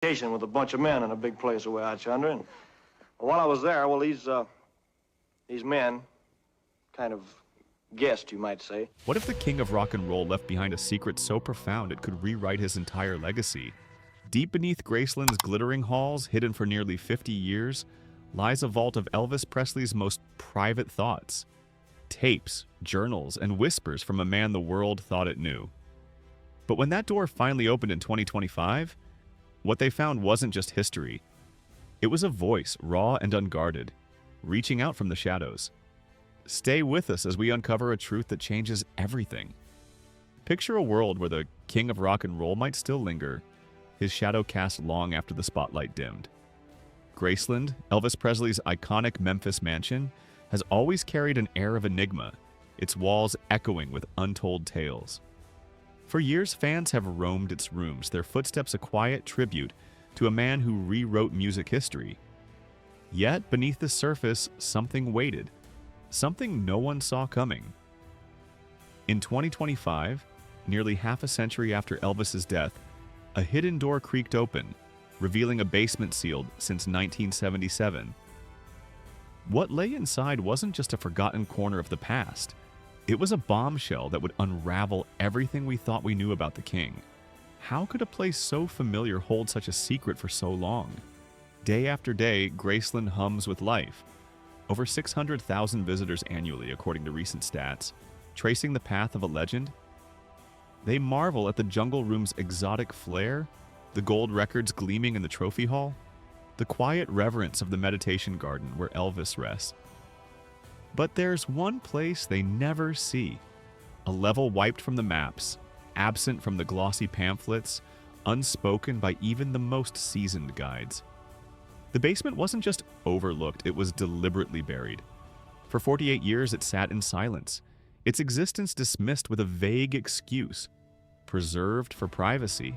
vacation with a bunch of men in a big place away out yonder. And while I was there, well, these men kind of guessed, you might say. What if the king of rock and roll left behind a secret so profound it could rewrite his entire legacy? Deep beneath Graceland's glittering halls, hidden for nearly 50 years, lies a vault of Elvis Presley's most private thoughts. Tapes, journals, and whispers from a man the world thought it knew. But when that door finally opened in 2025, what they found wasn't just history. It was a voice, raw and unguarded, reaching out from the shadows. Stay with us as we uncover a truth that changes everything. Picture a world where the king of rock and roll might still linger, his shadow cast long after the spotlight dimmed. Graceland, Elvis Presley's iconic Memphis mansion, has always carried an air of enigma, its walls echoing with untold tales. For years, fans have roamed its rooms, their footsteps a quiet tribute to a man who rewrote music history. Yet, beneath the surface, something waited, something no one saw coming. In 2025, nearly half a century after Elvis's death, a hidden door creaked open, revealing a basement sealed since 1977. What lay inside wasn't just a forgotten corner of the past. It was a bombshell that would unravel everything we thought we knew about the king. How could a place so familiar hold such a secret for so long? Day after day, Graceland hums with life. Over 600,000 visitors annually, according to recent stats, tracing the path of a legend. They marvel at the jungle room's exotic flair, the gold records gleaming in the trophy hall, the quiet reverence of the meditation garden where Elvis rests. But there's one place they never see, a level wiped from the maps, absent from the glossy pamphlets, unspoken by even the most seasoned guides. The basement wasn't just overlooked, it was deliberately buried. For 48 years it sat in silence, its existence dismissed with a vague excuse, preserved for privacy.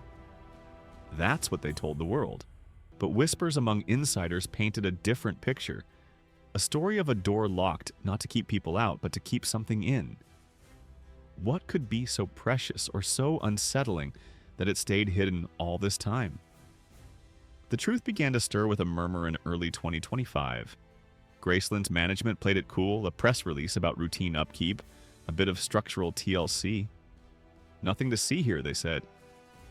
That's what they told the world. But whispers among insiders painted a different picture. A story of a door locked, not to keep people out, but to keep something in. What could be so precious or so unsettling that it stayed hidden all this time? The truth began to stir with a murmur in early 2025. Graceland's management played it cool, a press release about routine upkeep, a bit of structural TLC. Nothing to see here, they said.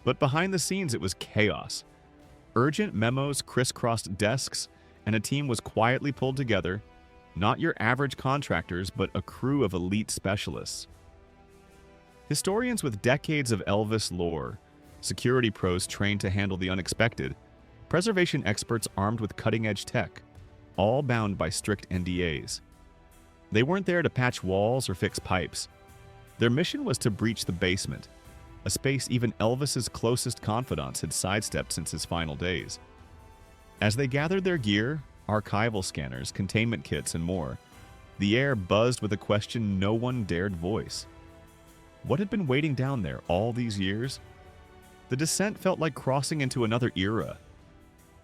But behind the scenes, it was chaos. Urgent memos crisscrossed desks, and a team was quietly pulled together, not your average contractors, but a crew of elite specialists. Historians with decades of Elvis lore, security pros trained to handle the unexpected, preservation experts armed with cutting-edge tech, all bound by strict NDAs. They weren't there to patch walls or fix pipes. Their mission was to breach the basement, a space even Elvis's closest confidants had sidestepped since his final days. As they gathered their gear, archival scanners, containment kits, and more, the air buzzed with a question no one dared voice. What had been waiting down there all these years? The descent felt like crossing into another era.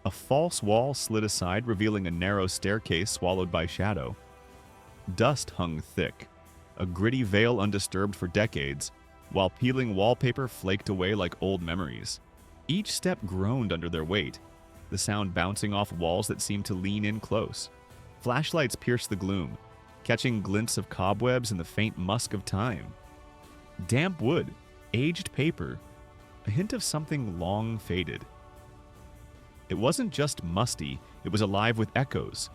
A false wall slid aside, revealing a narrow staircase swallowed by shadow. Dust hung thick, a gritty veil undisturbed for decades, while peeling wallpaper flaked away like old memories. Each step groaned under their weight, the sound bouncing off walls that seemed to lean in close. Flashlights pierced the gloom, catching glints of cobwebs and the faint musk of time. Damp wood, aged paper, a hint of something long faded. It wasn't just musty, it was alive with echoes,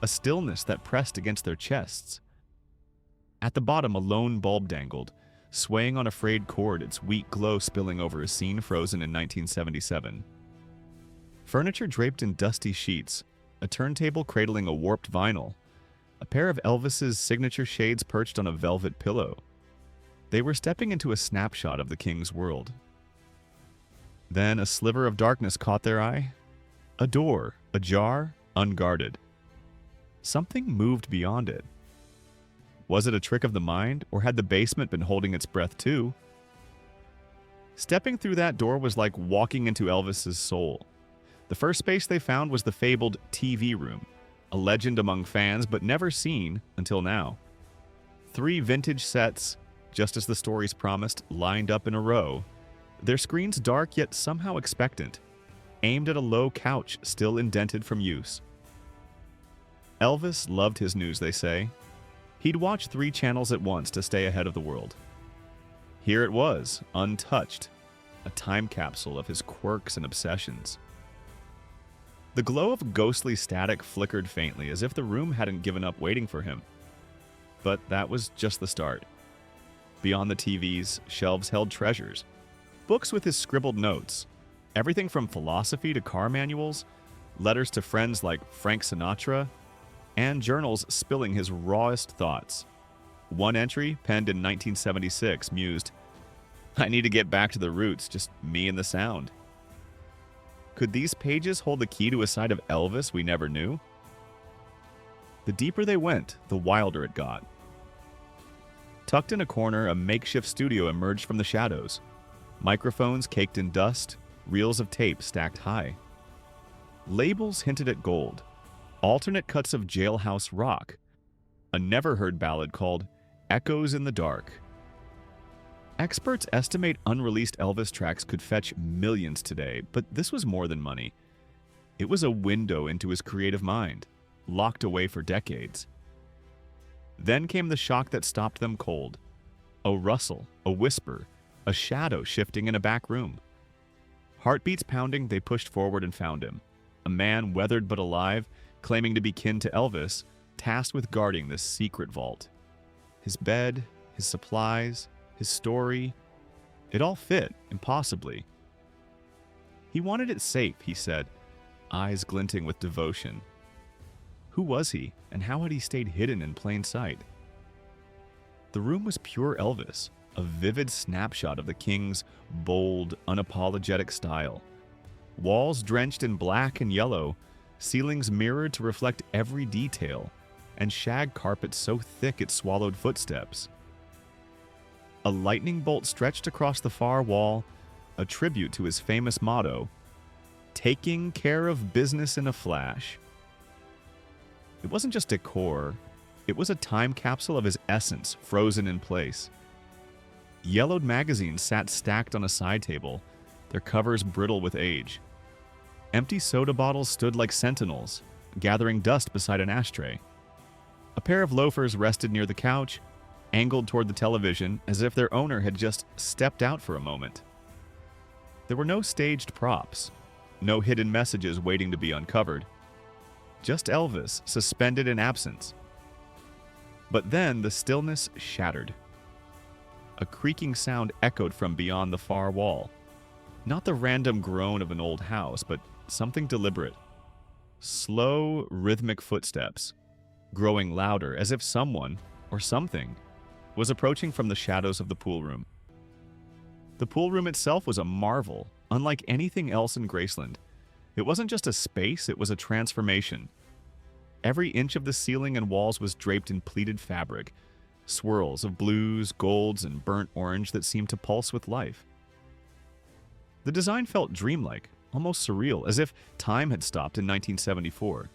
a stillness that pressed against their chests. At the bottom, a lone bulb dangled, swaying on a frayed cord, its weak glow spilling over a scene frozen in 1977. Furniture draped in dusty sheets, a turntable cradling a warped vinyl, a pair of Elvis's signature shades perched on a velvet pillow. They were stepping into a snapshot of the king's world. Then a sliver of darkness caught their eye. A door, ajar, unguarded. Something moved beyond it. Was it a trick of the mind, or had the basement been holding its breath too? Stepping through that door was like walking into Elvis's soul. The first space they found was the fabled TV room, a legend among fans but never seen until now. 3 vintage sets, just as the stories promised, lined up in a row, their screens dark yet somehow expectant. aimed at a low couch still indented from use. Elvis loved his news, they say. He'd watch 3 channels at once to stay ahead of the world. Here it was, untouched, a time capsule of his quirks and obsessions. The glow of ghostly static flickered faintly, as if the room hadn't given up waiting for him. But that was just the start. Beyond the TVs, shelves held treasures. Books with his scribbled notes. Everything from philosophy to car manuals, letters to friends like Frank Sinatra, and journals spilling his rawest thoughts. One entry, penned in 1976, mused, "I need to get back to the roots, just me and the sound." Could these pages hold the key to a side of Elvis we never knew? The deeper they went, the wilder it got. Tucked in a corner, a makeshift studio emerged from the shadows. Microphones caked in dust, reels of tape stacked high. Labels hinted at gold, alternate cuts of jailhouse rock, a never-heard ballad called Echoes in the Dark. Experts estimate unreleased Elvis tracks could fetch millions today, but this was more than money. It was a window into his creative mind, locked away for decades. Then came the shock that stopped them cold. A rustle, a whisper, a shadow shifting in a back room. Heartbeats pounding, they pushed forward and found him. A man weathered but alive, claiming to be kin to Elvis, tasked with guarding this secret vault. His bed, his supplies, his story, it all fit, impossibly. He wanted it safe, he said, eyes glinting with devotion. Who was he, and how had he stayed hidden in plain sight? The room was pure Elvis, a vivid snapshot of the King's bold, unapologetic style. Walls drenched in black and yellow, ceilings mirrored to reflect every detail, and shag carpet so thick it swallowed footsteps. A lightning bolt stretched across the far wall, a tribute to his famous motto, "Taking care of business in a flash." It wasn't just decor, it was a time capsule of his essence frozen in place. Yellowed magazines sat stacked on a side table, their covers brittle with age. Empty soda bottles stood like sentinels, gathering dust beside an ashtray. A pair of loafers rested near the couch, angled toward the television as if their owner had just stepped out for a moment. There were no staged props, no hidden messages waiting to be uncovered. Just Elvis, suspended in absence. But then the stillness shattered. A creaking sound echoed from beyond the far wall. Not the random groan of an old house, but something deliberate. Slow, rhythmic footsteps, growing louder as if someone, or something, was approaching from the shadows of the pool room. The pool room itself was a marvel, unlike anything else in Graceland. It wasn't just a space, it was a transformation. Every inch of the ceiling and walls was draped in pleated fabric, swirls of blues, golds, and burnt orange that seemed to pulse with life. The design felt dreamlike, almost surreal, as if time had stopped in 1974.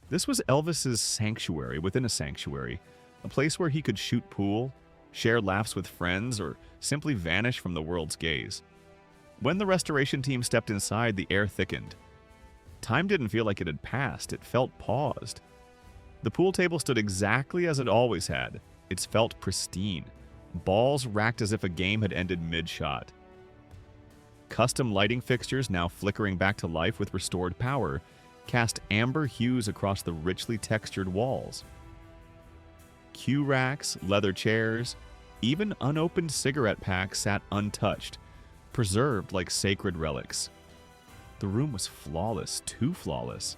This was Elvis's sanctuary within a sanctuary, a place where he could shoot pool, share laughs with friends, or simply vanish from the world's gaze. When the restoration team stepped inside, the air thickened. Time didn't feel like it had passed, it felt paused. The pool table stood exactly as it always had. It felt pristine. Balls racked as if a game had ended mid-shot. Custom lighting fixtures, now flickering back to life with restored power, cast amber hues across the richly textured walls. Cue racks, leather chairs, even unopened cigarette packs sat untouched, preserved like sacred relics. The room was flawless, too flawless.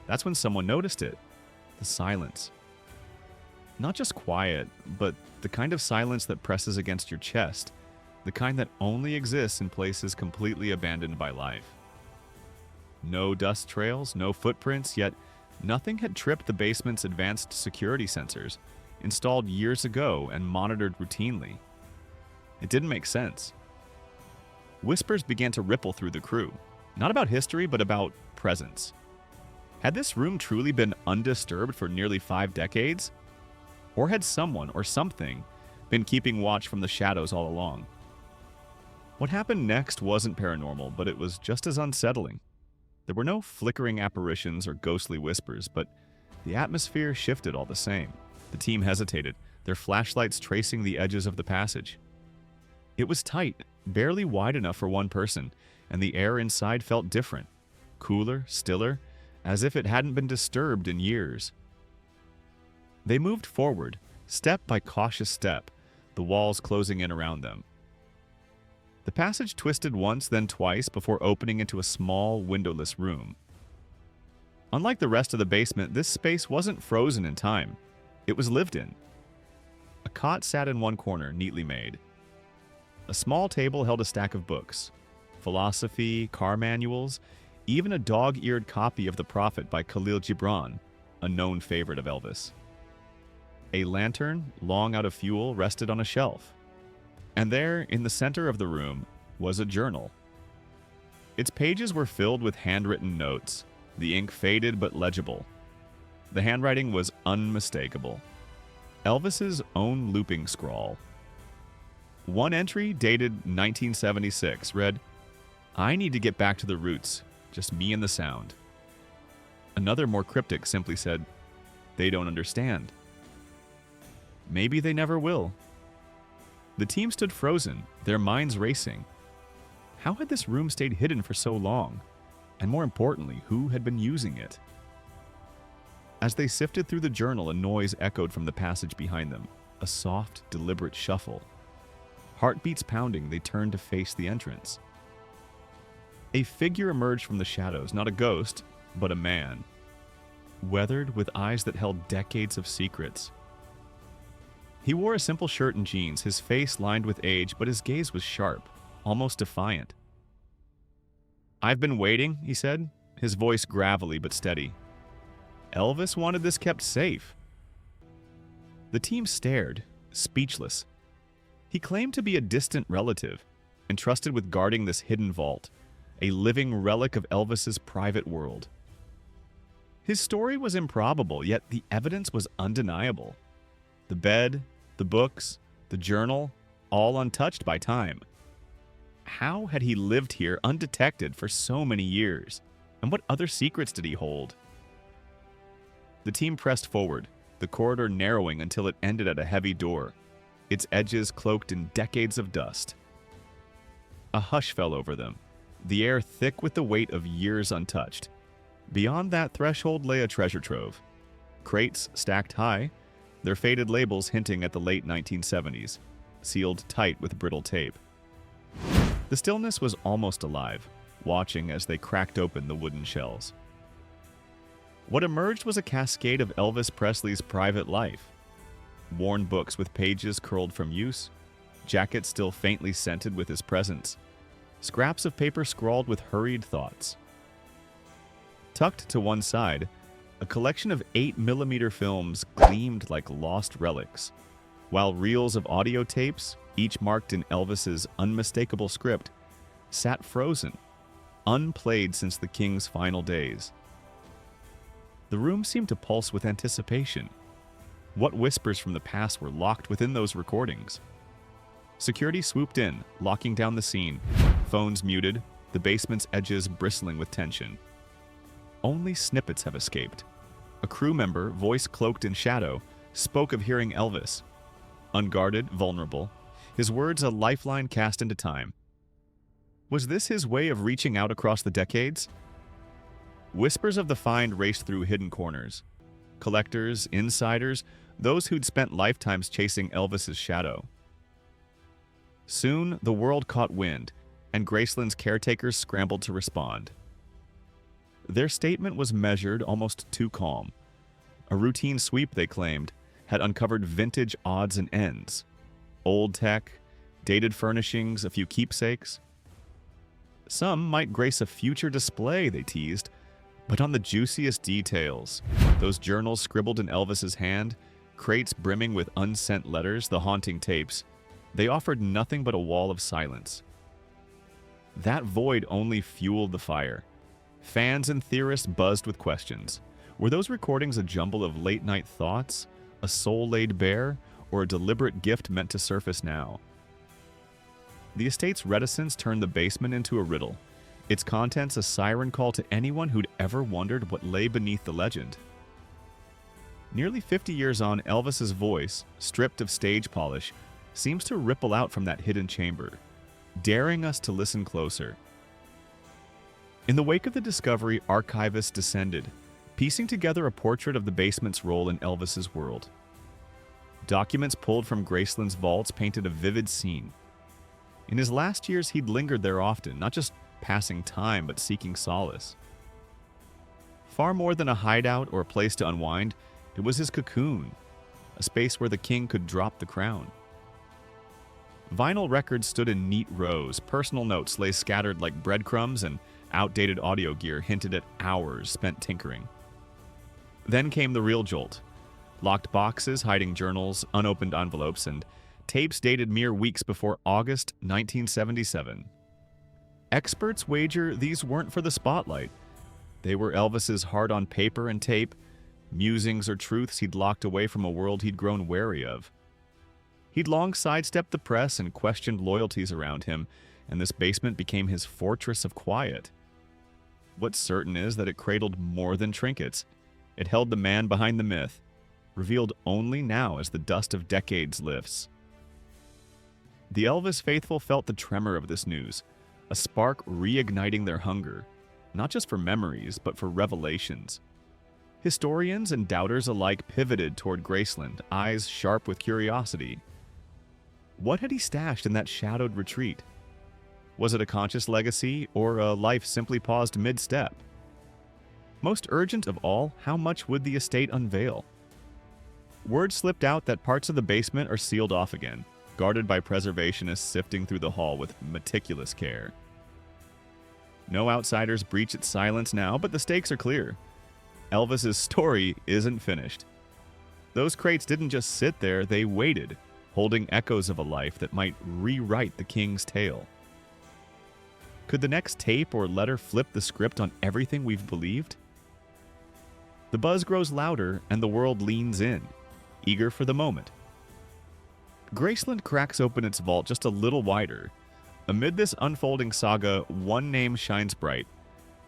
That's when someone noticed it. The silence. Not just quiet, but the kind of silence that presses against your chest, the kind that only exists in places completely abandoned by life. No dust trails, no footprints, yet nothing had tripped the basement's advanced security sensors, installed years ago and monitored routinely. It didn't make sense. Whispers began to ripple through the crew, not about history, but about presence. Had this room truly been undisturbed for nearly 5 decades? Or had someone or something been keeping watch from the shadows all along? What happened next wasn't paranormal, but it was just as unsettling. There were no flickering apparitions or ghostly whispers, but the atmosphere shifted all the same. The team hesitated, their flashlights tracing the edges of the passage. It was tight, barely wide enough for one person, and the air inside felt different, cooler, stiller, as if it hadn't been disturbed in years. They moved forward, step by cautious step, the walls closing in around them. The passage twisted once, then twice, before opening into a small, windowless room. Unlike the rest of the basement, this space wasn't frozen in time. It was lived in. A cot sat in one corner, neatly made. A small table held a stack of books, philosophy, car manuals, even a dog-eared copy of The Prophet by Khalil Gibran, a known favorite of Elvis. A lantern, long out of fuel, rested on a shelf. And there, in the center of the room, was a journal. Its pages were filled with handwritten notes, the ink faded but legible. The handwriting was unmistakable. Elvis's own looping scrawl. One entry, dated 1976, read, "I need to get back to the roots, just me and the sound." Another, more cryptic, simply said, "They don't understand." Maybe they never will. The team stood frozen, their minds racing. How had this room stayed hidden for so long? And more importantly, who had been using it? As they sifted through the journal, a noise echoed from the passage behind them, a soft, deliberate shuffle. Heartbeats pounding, they turned to face the entrance. A figure emerged from the shadows, not a ghost, but a man. Weathered, with eyes that held decades of secrets. He wore a simple shirt and jeans, his face lined with age, but his gaze was sharp, almost defiant. "I've been waiting," he said, his voice gravelly but steady. "Elvis wanted this kept safe." The team stared, speechless. He claimed to be a distant relative, entrusted with guarding this hidden vault, a living relic of Elvis's private world. His story was improbable, yet the evidence was undeniable. The bed, the books, the journal, all untouched by time. How had he lived here undetected for so many years? And what other secrets did he hold? The team pressed forward, the corridor narrowing until it ended at a heavy door, its edges cloaked in decades of dust. A hush fell over them, the air thick with the weight of years untouched. Beyond that threshold lay a treasure trove. Crates stacked high, their faded labels hinting at the late 1970s, sealed tight with brittle tape. The stillness was almost alive, watching as they cracked open the wooden shells. What emerged was a cascade of Elvis Presley's private life. Worn books with pages curled from use, jackets still faintly scented with his presence, scraps of paper scrawled with hurried thoughts. Tucked to one side, a collection of 8mm films gleamed like lost relics, while reels of audio tapes, each marked in Elvis's unmistakable script, sat frozen, unplayed since the King's final days. The room seemed to pulse with anticipation. What whispers from the past were locked within those recordings? Security swooped in, locking down the scene, phones muted, the basement's edges bristling with tension. Only snippets have escaped. A crew member, voice cloaked in shadow, spoke of hearing Elvis. Unguarded, vulnerable, his words a lifeline cast into time. Was this his way of reaching out across the decades? Whispers of the find raced through hidden corners. Collectors, insiders, those who'd spent lifetimes chasing Elvis's shadow. Soon, the world caught wind, and Graceland's caretakers scrambled to respond. Their statement was measured, almost too calm. A routine sweep, they claimed, had uncovered vintage odds and ends. Old tech, dated furnishings, a few keepsakes. Some might grace a future display, they teased, but on the juiciest details, those journals scribbled in Elvis's hand, crates brimming with unsent letters, the haunting tapes, they offered nothing but a wall of silence. That void only fueled the fire. Fans and theorists buzzed with questions. Were those recordings a jumble of late-night thoughts, a soul laid bare, or a deliberate gift meant to surface now? The estate's reticence turned the basement into a riddle, its contents a siren call to anyone who'd ever wondered what lay beneath the legend. Nearly 50 years on, Elvis's voice, stripped of stage polish, seems to ripple out from that hidden chamber, daring us to listen closer. In the wake of the discovery, archivists descended, piecing together a portrait of the basement's role in Elvis's world. Documents pulled from Graceland's vaults painted a vivid scene. In his last years, he'd lingered there often, not just passing time, but seeking solace. Far more than a hideout or a place to unwind, it was his cocoon, a space where the king could drop the crown. Vinyl records stood in neat rows, personal notes lay scattered like breadcrumbs, and outdated audio gear hinted at hours spent tinkering. Then came the real jolt. Locked boxes hiding journals, unopened envelopes, and tapes dated mere weeks before August 1977. Experts wager these weren't for the spotlight. They were Elvis's heart on paper and tape, musings or truths he'd locked away from a world he'd grown wary of. He'd long sidestepped the press and questioned loyalties around him, and this basement became his fortress of quiet. What's certain is that it cradled more than trinkets. It held the man behind the myth, revealed only now as the dust of decades lifts. The Elvis faithful felt the tremor of this news, a spark reigniting their hunger, not just for memories, but for revelations. Historians and doubters alike pivoted toward Graceland, eyes sharp with curiosity. What had he stashed in that shadowed retreat? Was it a conscious legacy, or a life simply paused mid-step? Most urgent of all, how much would the estate unveil? Word slipped out that parts of the basement are sealed off again, guarded by preservationists sifting through the hall with meticulous care. No outsiders breach its silence now, but the stakes are clear. Elvis's story isn't finished. Those crates didn't just sit there, they waited, holding echoes of a life that might rewrite the king's tale. Could the next tape or letter flip the script on everything we've believed? The buzz grows louder and the world leans in, eager for the moment. Graceland cracks open its vault just a little wider. Amid this unfolding saga, one name shines bright: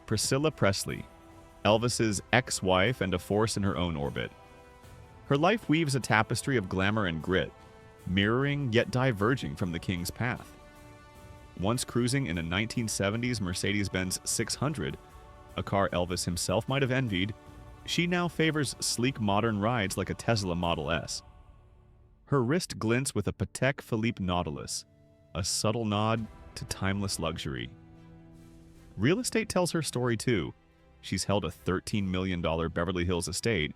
Priscilla Presley, Elvis's ex-wife and a force in her own orbit. Her life weaves a tapestry of glamour and grit, mirroring yet diverging from the king's path. Once cruising in a 1970s Mercedes-Benz 600, a car Elvis himself might have envied, she now favors sleek modern rides like a Tesla Model S. Her wrist glints with a Patek Philippe Nautilus, a subtle nod to timeless luxury. Real estate tells her story too. She's held a $13 million Beverly Hills estate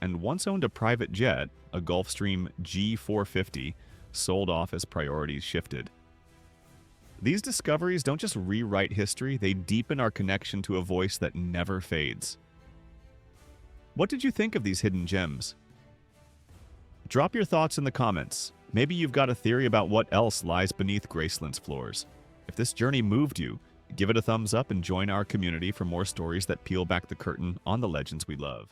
and once owned a private jet, a Gulfstream G450, sold off as priorities shifted. These discoveries don't just rewrite history, they deepen our connection to a voice that never fades. What did you think of these hidden gems? Drop your thoughts in the comments. Maybe you've got a theory about what else lies beneath Graceland's floors. If this journey moved you, give it a thumbs up and join our community for more stories that peel back the curtain on the legends we love.